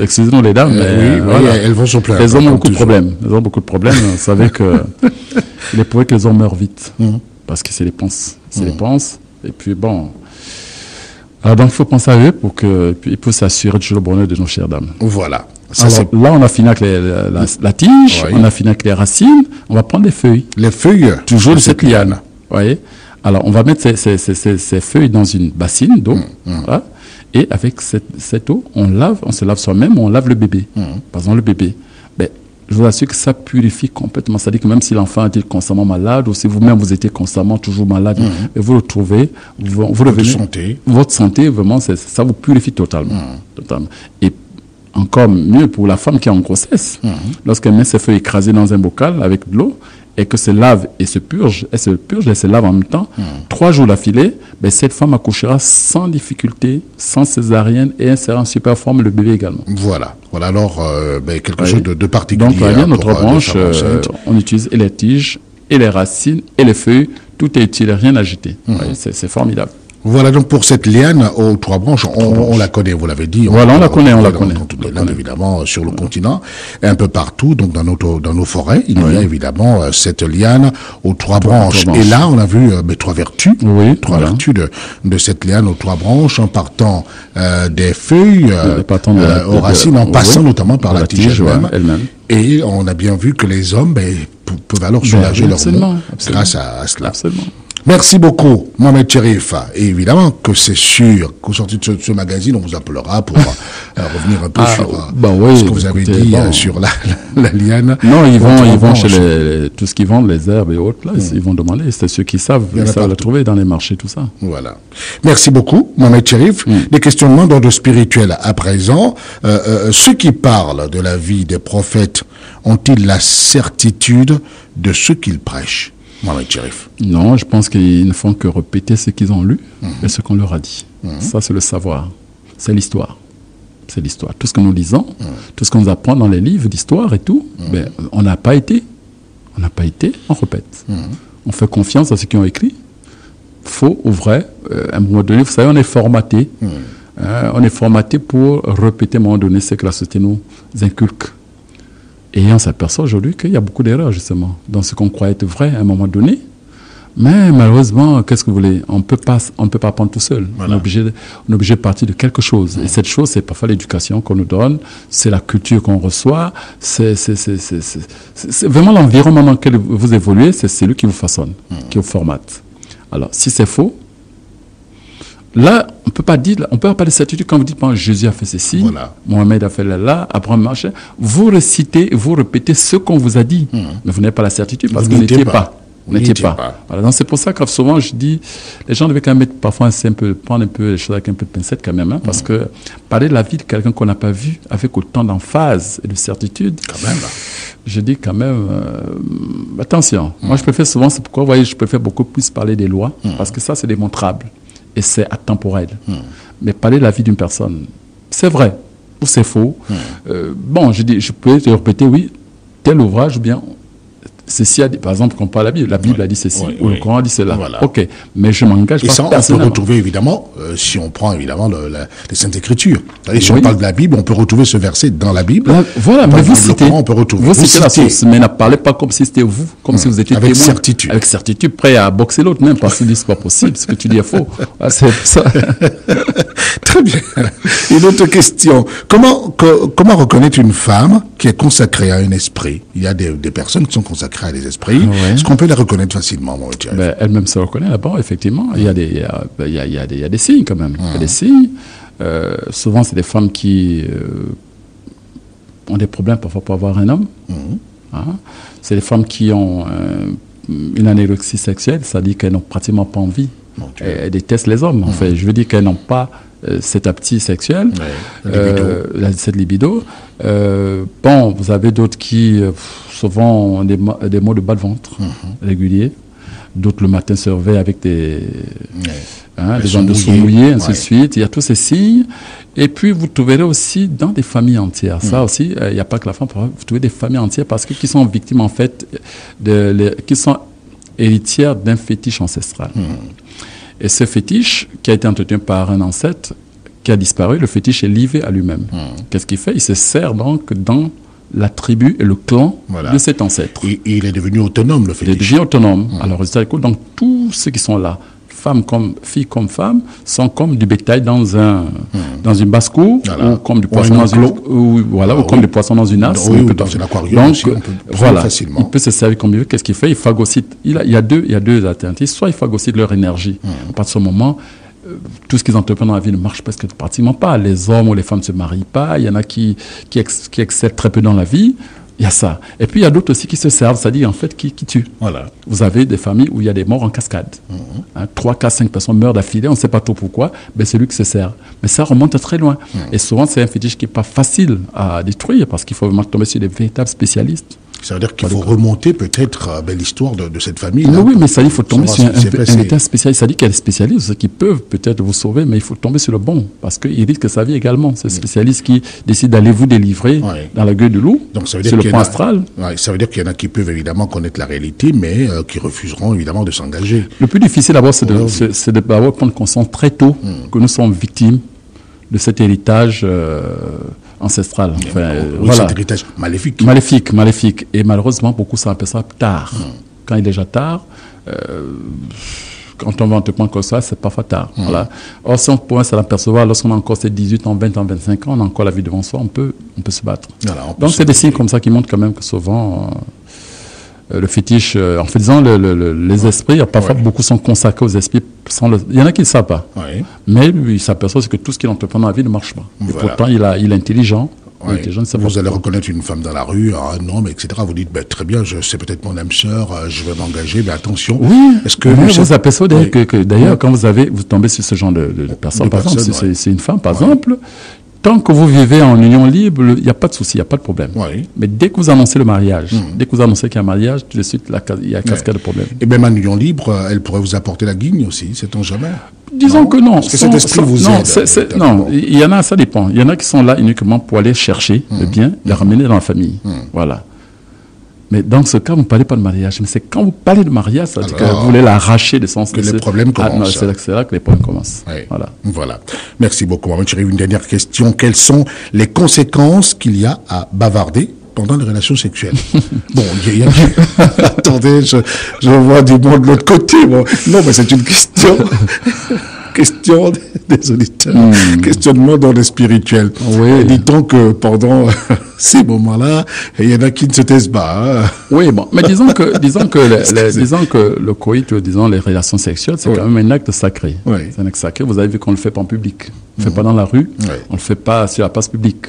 excusez-nous les dames, mais elles vont se plaindre. Les hommes ont beaucoup de problèmes. Vous savez que il est prouvé que les hommes meurent vite. Parce que c'est les penses. Et puis bon, alors donc il faut penser à eux pour s'assurer toujours le bonheur de nos chères dames. Voilà. Alors, là, on a fini avec la tige, on a fini avec les racines, on va prendre les feuilles. Les feuilles toujours de cette liane. Voyez. Alors on va mettre ces feuilles dans une bassine d'eau, voilà, et avec cette eau, on se lave soi-même, on lave le bébé. Par exemple, le bébé. Je vous assure que ça purifie complètement. C'est-à-dire que même si l'enfant était constamment malade, ou si vous-même vous étiez constamment toujours malade, et vous le trouvez, vous revenez, votre santé, vraiment, ça vous purifie totalement. Et encore mieux pour la femme qui est en grossesse. Lorsqu'elle met ses feuilles écrasées dans un bocal avec de l'eau, et que se lave et se purge, elle se lave en même temps, 3 jours d'affilée, cette femme accouchera sans difficulté, sans césarienne, et elle sera en super forme, le bébé également. Voilà alors quelque chose de particulier. Donc, notre branche, on utilise et les tiges, et les racines, et les feuilles, tout est utile, rien à jeter. C'est formidable. Voilà donc pour cette liane aux 3 branches, on la connaît, vous l'avez dit. Voilà, on la connaît. Dans toutes les langues, évidemment, sur le continent, et un peu partout, donc dans nos forêts, il y a évidemment cette liane aux 3 branches. Et là, on a vu 3 vertus, 3 vertus de cette liane aux 3 branches, en partant des feuilles aux racines, en passant notamment par la tige elle-même. Et on a bien vu que les hommes peuvent alors soulager leur maux grâce à cela. Absolument. Merci beaucoup, Mohamed Cherif. Et évidemment que c'est sûr qu'au sorti de ce magazine, on vous appellera pour revenir un peu sur ce que vous avez dit sur la liane. Non, ils vont chez tout ce qu'ils vendent, les herbes et autres, là, ils vont demander. C'est ceux qui savent, ils savent la trouver dans les marchés, tout ça. Voilà. Merci beaucoup, Mohamed Cherif. Des questionnements d'ordre spirituel à présent. Ceux qui parlent de la vie des prophètes ont-ils la certitude de ce qu'ils prêchent? Non, je pense qu'ils ne font que répéter ce qu'ils ont lu et ce qu'on leur a dit. Ça, c'est le savoir. C'est l'histoire. C'est l'histoire. Tout ce que nous lisons, tout ce qu'on nous apprend dans les livres d'histoire et tout, on n'a pas été. On n'a pas été, on répète. On fait confiance à ceux qui ont écrit. Faux ou vrai, à un moment donné, vous savez, on est formaté. On est formaté pour répéter à un moment donné ce que la société nous inculque. Et on s'aperçoit aujourd'hui qu'il y a beaucoup d'erreurs, justement, dans ce qu'on croit être vrai à un moment donné. Mais malheureusement, qu'est-ce que vous voulez? On peut pas apprendre tout seul. Voilà. On est obligé de partir de quelque chose. Et cette chose, c'est parfois l'éducation qu'on nous donne, c'est la culture qu'on reçoit, c'est vraiment l'environnement dans lequel vous évoluez, c'est celui qui vous façonne, qui vous formate. Alors, si c'est faux, là, on peut pas parler de certitude quand vous dites, Jésus a fait ceci, Mohamed a fait là, Abraham machin. Vous répétez ce qu'on vous a dit, mais vous n'avez pas la certitude parce que vous n'étiez pas. Voilà, donc c'est pour ça que souvent je dis, les gens devaient quand même prendre un peu les choses avec un peu de pincette quand même, parce que parler de la vie de quelqu'un qu'on n'a pas vu avec autant d'emphase et de certitude, quand même, je dis quand même, attention. Moi je préfère souvent, c'est pourquoi, vous voyez, je préfère beaucoup plus parler des lois, parce que ça c'est démontrable et c'est atemporel. Mais parler de la vie d'une personne, c'est vrai ou c'est faux. Je peux te répéter, oui, tel ouvrage ou bien ceci a dit, par exemple, quand on parle de la Bible a dit ceci, ou le Coran a dit cela. Voilà. Ok, mais je m'engage pas. Et ça, on peut retrouver évidemment, si on prend évidemment les Saintes Écritures. Si on parle de la Bible, on peut retrouver ce verset dans la Bible. Voilà, mais vous citez, on peut retrouver. Vous citez la source, mais ne parlez pas comme si c'était vous, comme si vous étiez avec témoin. Certitude. Avec certitude, prêt à boxer l'autre même, parce qu'il dit c'est pas possible, ce que tu dis est faux. C'est ça. Très bien. Une autre question. Comment reconnaître une femme qui est consacrée à un esprit? Il y a des personnes qui sont consacrées à des esprits. Est-ce qu'on peut les reconnaître facilement, mon Thierry? Elle-même se reconnaît d'abord, effectivement. Il y a des signes quand même. Il y a des signes. Souvent, c'est des femmes qui ont des problèmes parfois pour avoir un homme. C'est des femmes qui ont une anorexie sexuelle, c'est-à-dire qu'elles n'ont pratiquement pas envie. Elles détestent les hommes. En fait, je veux dire qu'elles n'ont pas cet appétit sexuel, cette libido. Vous avez d'autres qui souvent ont des maux de bas de ventre réguliers. D'autres le matin se réveillent avec des gens de sont mouillés, ainsi de suite. Il y a tous ces signes. Et puis vous trouverez aussi dans des familles entières. Ça aussi, il n'y a pas que la femme. Vous trouvez des familles entières parce que qui sont victimes en fait qui sont héritières d'un fétiche ancestral. Et ce fétiche, qui a été entretenu par un ancêtre, qui a disparu, le fétiche est livré à lui-même. Qu'est-ce qu'il fait? Il se sert donc dans la tribu et le clan de cet ancêtre. Et il est devenu autonome, le fétiche. Il est devenu autonome. Alors, résultat, donc, tous ceux qui sont là, filles comme femmes, sont comme du bétail dans une basse-cour, ou comme du poisson comme des poissons dans une nasse. Ou dans un aquarium. Donc, aussi, on peut facilement. Il peut se servir comme il veut. Qu'est-ce qu'il fait? Il phagocyte. Il y a deux alternatives. Soit il phagocyte leur énergie. À partir de ce moment, tout ce qu'ils entreprennent dans la vie ne marche presque pratiquement pas. Les hommes ou les femmes ne se marient pas. Il y en a qui excellent très peu dans la vie. Il y a ça. Et puis, il y a d'autres aussi qui se servent, c'est-à-dire, en fait, qui tuent. Voilà. Vous avez des familles où il y a des morts en cascade. 3, 4, 5 personnes meurent d'affilée, on ne sait pas trop pourquoi, mais c'est lui qui se sert. Mais ça remonte très loin. Et souvent, c'est un fétiche qui n'est pas facile à détruire, parce qu'il faut vraiment tomber sur des véritables spécialistes. Ça veut dire qu'il faut remonter peut-être l'histoire de cette famille. Oui, mais ça dit, il faut tomber sur un véritable spécialiste. Ça dit qu'il y a des spécialistes qui peuvent peut-être vous sauver, mais il faut tomber sur le bon, parce qu'il risque sa vie également. C'est un spécialiste qui décide d'aller vous délivrer dans la gueule du loup, sur le plan astral. Ça veut dire qu'il y en a qui peuvent évidemment connaître la réalité, mais qui refuseront évidemment de s'engager. Le plus difficile d'abord, c'est de prendre conscience très tôt que nous sommes victimes de cet héritage ancestral. Cet héritage maléfique. Maléfique. Et malheureusement, beaucoup s'en aperçoivent tard. Quand il est déjà tard, quand on va entreprendre comme ça, c'est parfois tard. Or, si on pourrait s'en apercevoir lorsqu'on a encore 18 ans, 20 ans, 25 ans, on a encore la vie devant soi, on peut se battre. Donc, c'est des signes comme ça qui montrent quand même que souvent, le fétiche, en fait, disons, les esprits, parfois beaucoup sont consacrés aux esprits. Il y en a qui ne savent pas. Mais lui, il s'aperçoit que tout ce qu'il entreprend dans la vie ne marche pas. Et pourtant, il est intelligent. Vous allez reconnaître une femme dans la rue, un homme, etc. Vous dites, très bien, c'est peut-être mon âme sœur, je vais m'engager, mais attention. Oui, est-ce que vous apercevez que d'ailleurs, quand vous tombez sur ce genre de personne, par exemple, si c'est une femme, par exemple, tant que vous vivez en union libre, il n'y a pas de souci, il n'y a pas de problème. Mais dès que vous annoncez le mariage, dès que vous annoncez qu'il y a un mariage, tout de suite, il y a cascade de problèmes. Et même en union libre, elle pourrait vous apporter la guigne aussi, sait-on jamais? Disons que non. Est-ce que cet esprit vous aide? Non, il y en a, ça dépend. Il y en a qui sont là uniquement pour aller chercher le bien, le ramener dans la famille. Voilà. Mais dans ce cas, vous ne parlez pas de mariage. Mais c'est quand vous parlez de mariage, ça veut dire que vous voulez l'arracher de son sens. Que les problèmes commencent. C'est là que les problèmes commencent. Voilà. Merci beaucoup. Une dernière question. Quelles sont les conséquences qu'il y a à bavarder pendant les relations sexuelles. Bon, attendez, je vois du monde de l'autre côté. Bon. Non, mais c'est une question... question des auditeurs, questionnement dans le spirituel. Oui. Dit-on que pendant ces moments-là, il y en a qui ne se taisent pas. Hein. Oui, bon, mais disons que le coït, disons les relations sexuelles, c'est quand même un acte sacré. Oui. C'est un acte sacré. Vous avez vu qu'on le fait pas en public, on le fait pas dans la rue, on le fait pas sur la place publique.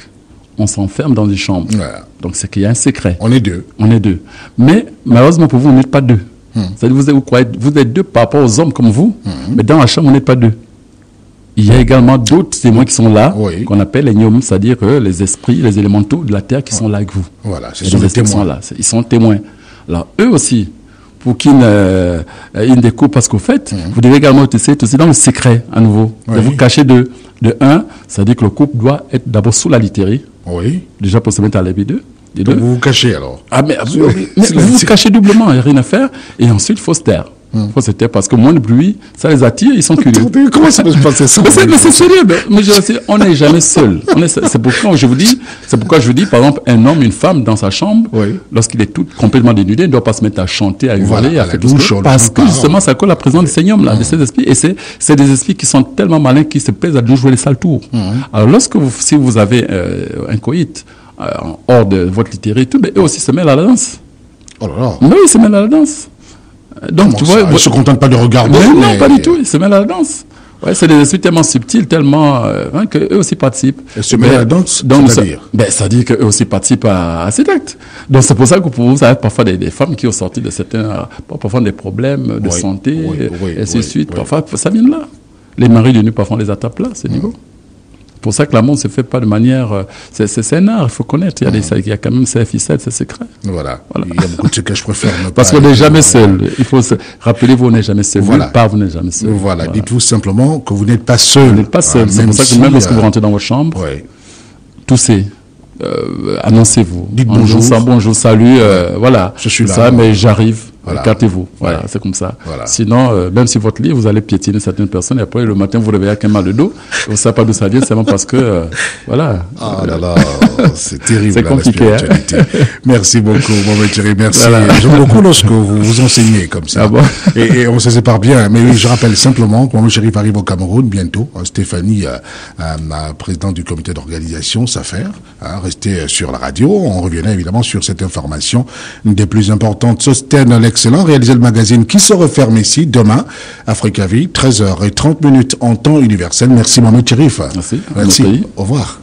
On s'enferme dans une chambre. Voilà. Donc c'est qu'il y a un secret. On est deux. Mais malheureusement pour vous, vous n'êtes pas deux. C'est-à-dire vous êtes deux par rapport aux hommes comme vous, mais dans la chambre, on n'est pas deux. Il y a également d'autres témoins qui sont là, qu'on appelle les gnomes, c'est-à-dire les esprits, les élémentaux de la terre qui sont là avec vous. Voilà, ce sont les témoins. Ils sont témoins. Alors, eux aussi, pour qu'ils ne découvrent pas ce que vous faites, vous devez également essayer aussi dans le secret, à nouveau. De vous cacher de un, c'est-à-dire que le couple doit être d'abord sous la literie. Oui. Déjà pour se mettre à l'habit d'eux. Donc vous vous cachez alors. Mais vous vous cachez doublement, il n'y a rien à faire. Et ensuite, il faut se taire. Il faut se taire parce que moins de bruit, ça les attire, ils sont curieux. Comment ça peut se passer ça? Mais c'est sérieux. Mais on n'est jamais seul. C'est pourquoi je vous dis, par exemple, un homme, une femme dans sa chambre, lorsqu'il est tout complètement dénudé, ne doit pas se mettre à chanter, à hurler, à faire tout ça. Parce que justement, ça colle la présence de ces hommes-là, de ces esprits. Et c'est des esprits qui sont tellement malins qu'ils se plaisent à nous jouer les sales tours. Alors, si vous avez un coït, hors de votre littéraire, eux aussi se mêlent à la danse. Oh là là. Mais oui, ils se mêlent à la danse. Donc, tu vois, ils ne se contentent pas de regarder. Non, pas du tout, ils se mêlent à la danse. Ouais, c'est des esprits tellement subtils, tellement qu'eux aussi participent. Ils se mêlent à la danse, c'est-à-dire c'est-à-dire qu'eux aussi participent à cet acte. Donc c'est pour ça que pour vous avez parfois des femmes qui ont sorti de certains, parfois des problèmes de santé, et ainsi de suite. Parfois, ça vient de là. Les maris de nuit, parfois, on les attrape là, c'est niveau. C'est pour ça que l'amour ne se fait pas de manière... C'est un art, il faut connaître. Il y a quand même ses ficelles, ses secrets. Voilà. Il y a beaucoup de secrets, je préfère ne pas... Parce qu'on n'est jamais seul. Il faut rappelez-vous, on n'est jamais seul. Vous n'est jamais seul. Voilà. Dites-vous simplement que vous n'êtes pas seul. Vous n'êtes pas seul. C'est pour ça que même lorsque vous rentrez dans votre chambre, toussez. Annoncez-vous. Dites bonjour. Bonjour, salut. Voilà. Je suis là. Ça, mais j'arrive. Voilà. Écartez-vous. Voilà, c'est comme ça. Voilà. Sinon, même si votre lit, vous allez piétiner certaines personnes et après, le matin, vous réveillez avec un mal de dos. Vous ne savez pas d'où ça vient, c'est seulement parce que, voilà. Ah là là, c'est terrible. C'est compliqué. Merci beaucoup, Mohamed Thierry. Merci. Voilà. J'aime beaucoup lorsque vous enseignez comme ça. Ah bon? et on se sépare bien. Mais oui, je rappelle simplement que Mohamed Thierry arrive au Cameroun bientôt. Stéphanie, présidente du comité d'organisation, SAFER, restez sur la radio. On reviendra évidemment sur cette information, une des plus importantes. Sosten l'excellent, réaliser le magazine qui se referme ici demain. Africa Vie, 13h30 en temps universel. Merci Mohamed Thierry. Merci. Merci. Au revoir.